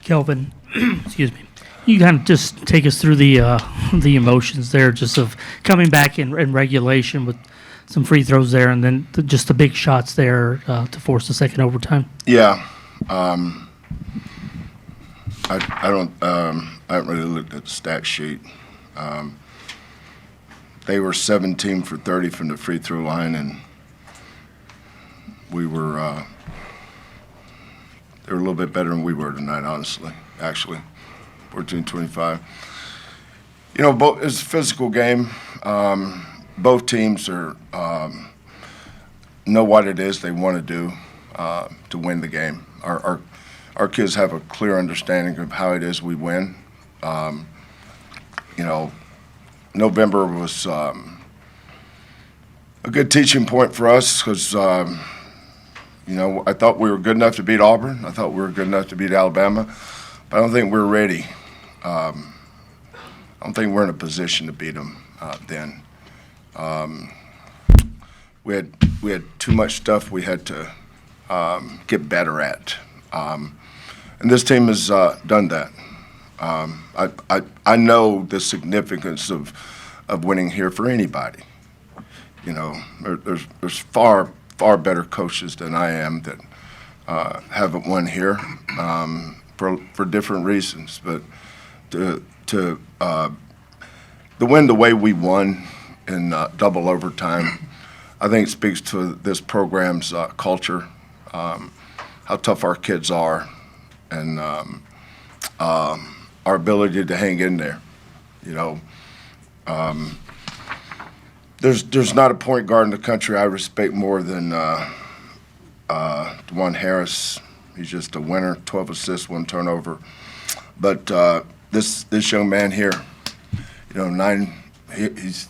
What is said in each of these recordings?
Kelvin, excuse me. You kind of just take us through the emotions there, just of coming back in regulation with some free throws there, and then just the big shots there to force the second overtime. Yeah, I haven't really looked at the stat sheet. They were 17 for 30 from the free throw line, and we were they were a little bit better than we were tonight, honestly. Actually, 14-25. You know, it's a physical game. Both teams are know what it is they want to do to win the game. Our kids have a clear understanding of how it is we win. You know, November was a good teaching point for us because, you know, I thought we were good enough to beat Auburn. I thought we were good enough to beat Alabama. But I don't think we're ready. I don't think we're in a position to beat them then. We had too much stuff we had to get better at. And this team has done that. I know the significance of winning here for anybody. You know, there's far better coaches than I am that haven't won here for different reasons. But to win the way we won in double overtime, I think speaks to this program's culture, how tough our kids are, and our ability to hang in there. You know, there's not a point guard in the country I respect more than DeJuan Harris. He's just a winner, 12 assists, 1 turnover. But this young man here, you know, he's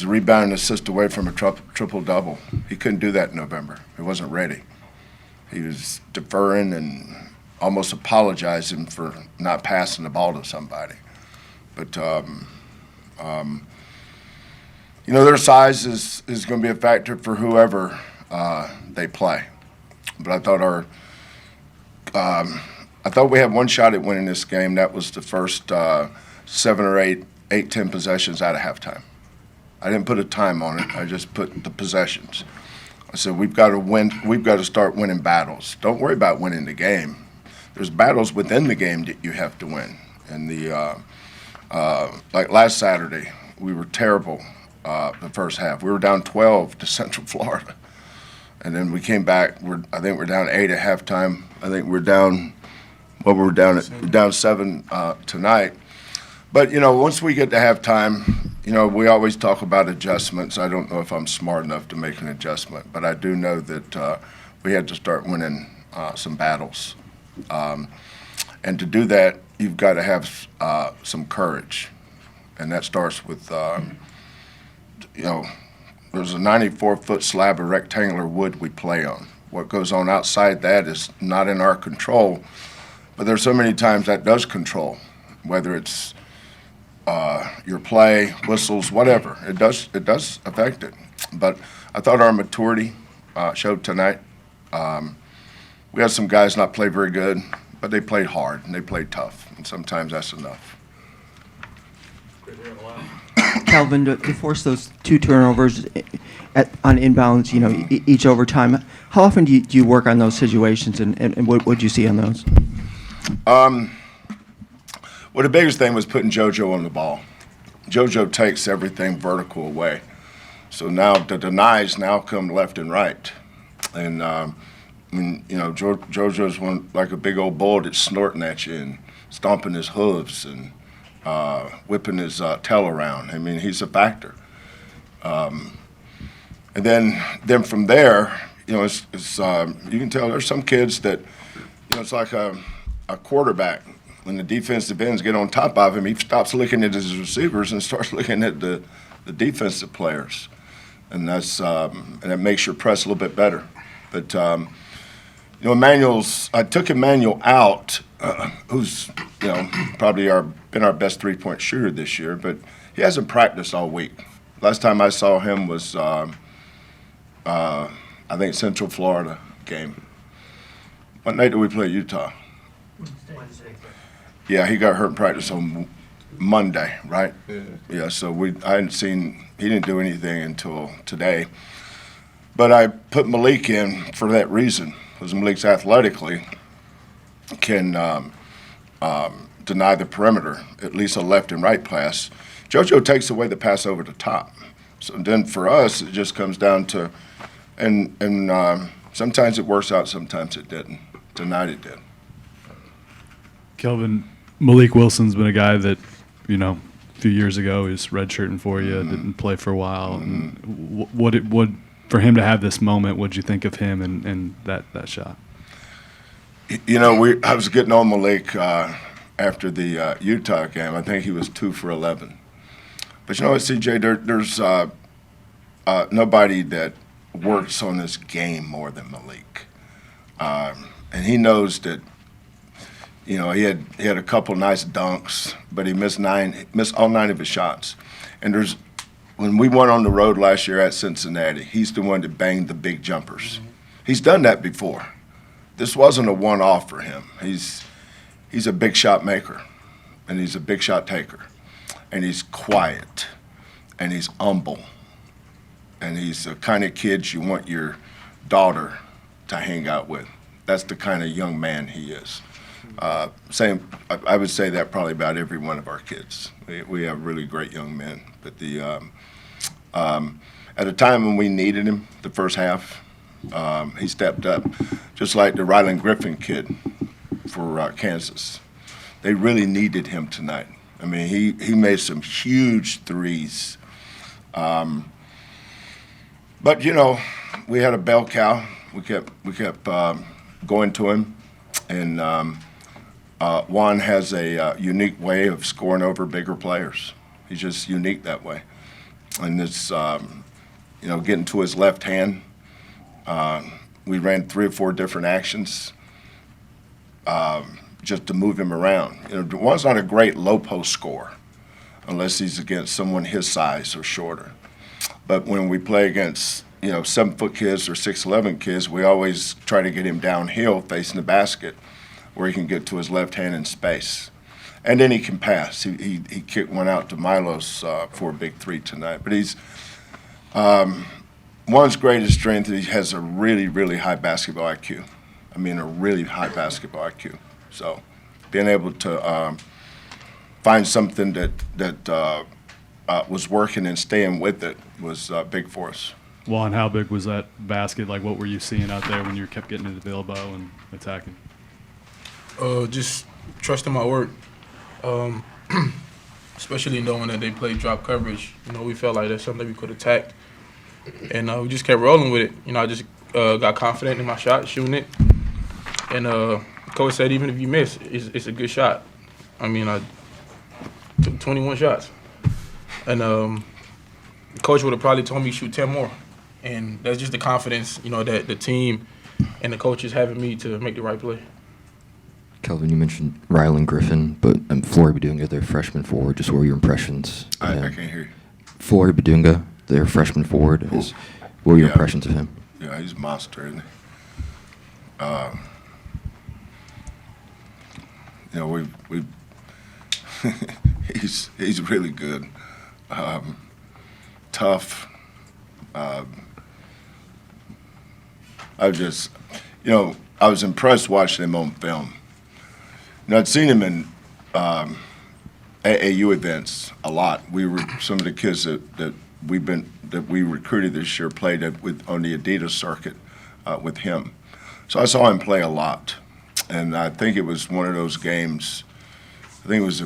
a rebound and assist away from a triple-double. He couldn't do that in November. He wasn't ready. He was deferring and almost apologizing for not passing the ball to somebody. But, you know, their size is going to be a factor for whoever they play. But I thought we had one shot at winning this game. That was the first 7 or 8, 10 possessions out of halftime. I didn't put a time on it. I just put the possessions. I said, we've got to win. We've got to start winning battles. Don't worry about winning the game. There's battles within the game that you have to win. And like last Saturday, we were terrible the first half. We were down 12 to Central Florida. And then we came back. I think we're down 8 at halftime. I think we're down, down 7 tonight. But, you know, once we get to halftime, you know, we always talk about adjustments. I don't know if I'm smart enough to make an adjustment, but I do know that we had to start winning some battles. And to do that, you've got to have some courage. And that starts with, you know, there's a 94-foot slab of rectangular wood we play on. What goes on outside that is not in our control, but there's so many times that does control, whether it's your play, whistles, whatever. It does affect it. But I thought our maturity showed tonight. We had some guys not play very good, but they played hard and they played tough, and sometimes that's enough. Kelvin, to force those 2 turnovers on inbounds, you know, each overtime, how often do you work on those situations, and what do you see on those? Well, the biggest thing was putting JoJo on the ball. JoJo takes everything vertical away. So now the denies now come left and right. And, I mean, you know, JoJo's one like a big old bull that's snorting at you and stomping his hooves and whipping his tail around. I mean, he's a factor. And then from there, you know, it's you can tell there's some kids that, you know, it's like a quarterback. When the defensive ends get on top of him, he stops looking at his receivers and starts looking at the defensive players, and that's and it makes your press a little bit better. But you know, I took Emmanuel out, who's, you know, probably been our best 3-point shooter this year, but he hasn't practiced all week. Last time I saw him was I think Central Florida game. What night did we play Utah? Yeah, he got hurt in practice on Monday, right? Yeah, so I hadn't seen, he didn't do anything until today. But I put Mylik in for that reason, because Malik's athletically can deny the perimeter, at least a left and right pass. JoJo takes away the pass over the top. So then for us, it just comes down to, and sometimes it works out, sometimes it didn't. Tonight it did. Kelvin, Mylik Wilson's been a guy that, a few years ago he was redshirting for you, didn't play for a while. And what for him to have this moment, what'd you think of him and that shot? I was getting on Mylik after the Utah game. I think he was 2 for 11. But you know what, CJ, there's nobody that works on this game more than Mylik. And he knows that, he had a couple nice dunks, but he missed all 9 of his shots. And when we went on the road last year at Cincinnati, he's the one that banged the big jumpers. He's done that before. This wasn't a one-off for him. He's a big shot maker, and he's a big shot taker, and he's quiet, and he's humble, and he's the kind of kid you want your daughter to hang out with. That's the kind of young man he is. I would say that probably about every one of our kids. We have really great young men, but at a time when we needed him, the first half, he stepped up, just like the Rylan Griffin kid for Kansas. They really needed him tonight. I mean, he made some huge threes. But we had a bell cow. We kept going to him, and Juan has a unique way of scoring over bigger players. He's just unique that way, and it's getting to his left hand. We ran 3 or 4 different actions just to move him around. Juan's not a great low post scorer unless he's against someone his size or shorter. But when we play against 7-foot kids or 6'11" kids, we always try to get him downhill facing the basket where he can get to his left hand in space. And then he can pass. He kicked one out to Milos for a big 3 tonight. But he's Juan's greatest strength is he has a really, really high basketball IQ. I mean, a really high basketball IQ. So being able to find something that was working and staying with it was big for us. Juan, how big was that basket? Like, what were you seeing out there when you kept getting into the elbow and attacking? Just trusting my work, especially knowing that they played drop coverage. We felt like that's something we could attack, and we just kept rolling with it. I just got confident in my shot, shooting it, and coach said even if you miss, it's a good shot. I mean, I took 21 shots, and coach would have probably told me shoot 10 more, and that's just the confidence that the team and the coaches having me to make the right play. Kelvin, you mentioned Rylan Griffin, but Flory Bidunga, their freshman forward. Just what were your impressions? I can't hear you. Flory Bidunga, their freshman forward. What were your impressions of him? Yeah, he's a monster, isn't he? He's really good. Tough. I was impressed watching him on film. I'd seen him in AAU events a lot. Some of the kids that we recruited this year played on the Adidas circuit with him. So I saw him play a lot, and I think it was one of those games. I think it was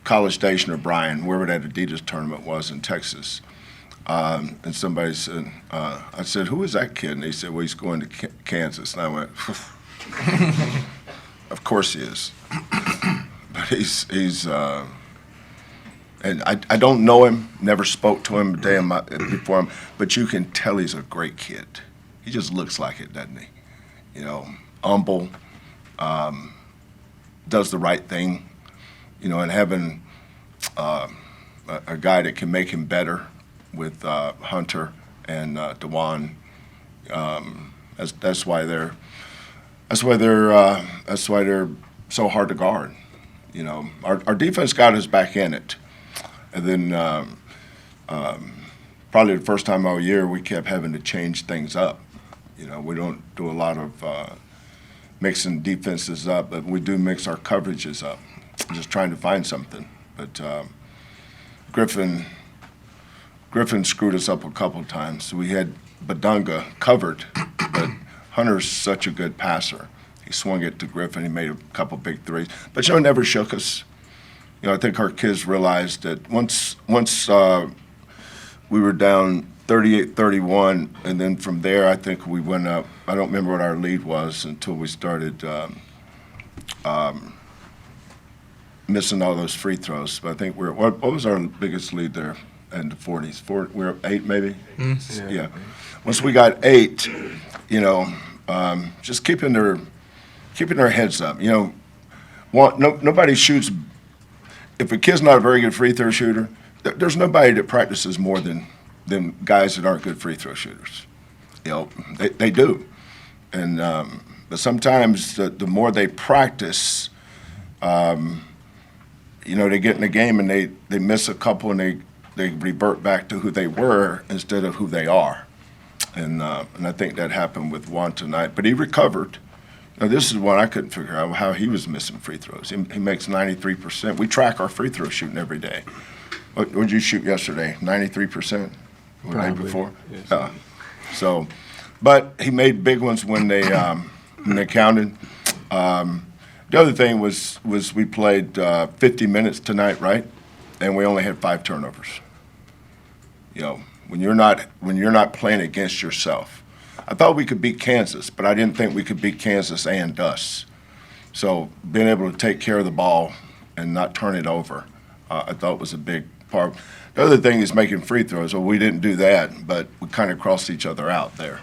College Station or Bryan, wherever that Adidas tournament was in Texas. And somebody said, I said, "Who is that kid?" And they said, "Well, he's going to Kansas." And I went, "Of course he is." But he's and I don't know him, never spoke to him a day before him, but you can tell he's a great kid. He just looks like it, doesn't he? Humble, does the right thing, and having a guy that can make him better with Hunter and DeJuan. That's why they're That's why they're so hard to guard. You know, our defense got us back in it, and then probably the first time all year we kept having to change things up. You know, we don't do a lot of mixing defenses up, but we do mix our coverages up. Just trying to find something, but Griffin screwed us up a couple of times. We had Bidunga covered, but Hunter's such a good passer. He swung it to Griffin. He made a couple big threes, but never shook us. You know, I think our kids realized that once we were down 38-31, and then from there I think we went up. I don't remember what our lead was until we started missing all those free throws. But I think what was our biggest lead there in the 40s? We were 8 maybe? Mm-hmm. Yeah. Once we got 8, you know, just keeping their heads up. You know, nobody shoots. If a kid's not a very good free throw shooter, there's nobody that practices more than guys that aren't good free throw shooters. You know, they do. And but sometimes the more they practice, you know, they get in the game and they miss a couple and they revert back to who they were instead of who they are. And I think that happened with Juan tonight. But he recovered. Now, this is one I couldn't figure out, how he was missing free throws. He makes 93%. We track our free throw shooting every day. What did you shoot yesterday? 93%? The day before? Yes. So, but he made big ones when they counted. The other thing was we played 50 minutes tonight, right? And we only had 5 turnovers. You know, when you're not playing against yourself. I thought we could beat Kansas, but I didn't think we could beat Kansas and us. So being able to take care of the ball and not turn it over, I thought was a big part. The other thing is making free throws. Well, we didn't do that, but we kind of crossed each other out there.